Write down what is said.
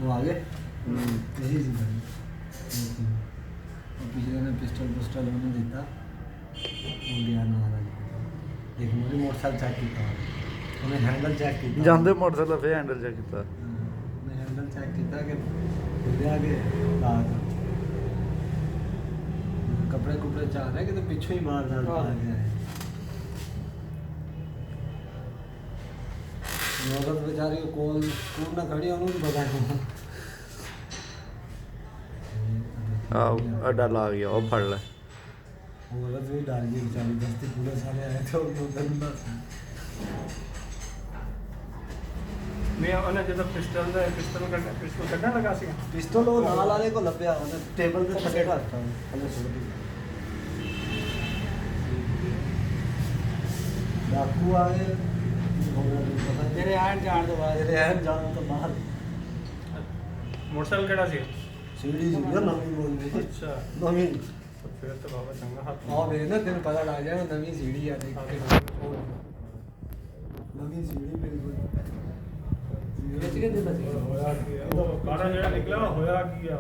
वो आ गए इसी से बनी। और पिछले ने पिस्टल पुस्टल उन्हें देता वो गया ना देख मुझे मोटरसाइकिल चेक किया उन्हें हैंडल चेक किया ਜਾਂਦੇ ਮੋਟਰਸਾਈਕਲ ਫੇ ਹੈਂਡਲ ਚੈੱਕ ਕੀਤਾ मैं हैंडल चेक किया कि खुले आगे दाग कपड़े कुपड़े चाह रहे कि तो पीछे ही मार डाल आ गया है। औरत बेचारी को कॉल स्कूल ना खड़ी उन्होंने बताया ਆ ਅੱਡਾ ਲਾ ਗਿਆ ਉਹ ਫੜ ਲੈ औरत भी डाल गई बेचारी दस्ती पुलिस वाले आए थे और उधर ना ਮੈਂ ਉਹਨੇ ਜਦੋਂ ਪਿਸਟਲ ਕੱਢਣ ਲੱਗਾ ਸੀ पिस्टल वो नाल वाले को लपया ਉਹਨੇ ਟੇਬਲ ਤੇ ਥੱਲੇ ਰੱਖਤਾ ਥੱਲੇ ਸੁੱਟ ਦਿੱਤਾ। डाकू आए पता तेरे आन जान तो बाद तेरे आन जान तो बाहर ਮੋਟਰਸਾਈਕਲ ਕਿਹੜਾ ਸੀ सीढ़ी सी यार नवी बोल ਅੱਛਾ नवी ਫਿਰ ਤਾਂ ਬਾਬਾ ਚੰਗਾ ਹੱਥ ਆ ਵੇ ਨਾ ਤੈਨੂੰ ਪਤਾ ਲੱਗ ਜਾਣਾ ਨਵੀਂ ਸੀੜੀ ਆ ਦੇਖ ਨਵੀਂ ਸੀੜੀ ਬਿਲਕੁਲ ਸੀੜੀ ਚ ਕਿੰਨੇ ਬਚੇ ਹੋਇਆ ਕੀ ਆ ਉਹ ਕਾੜਾ ਜਿਹੜਾ ਨਿਕਲਿਆ ਹੋਇਆ ਕੀ ਆ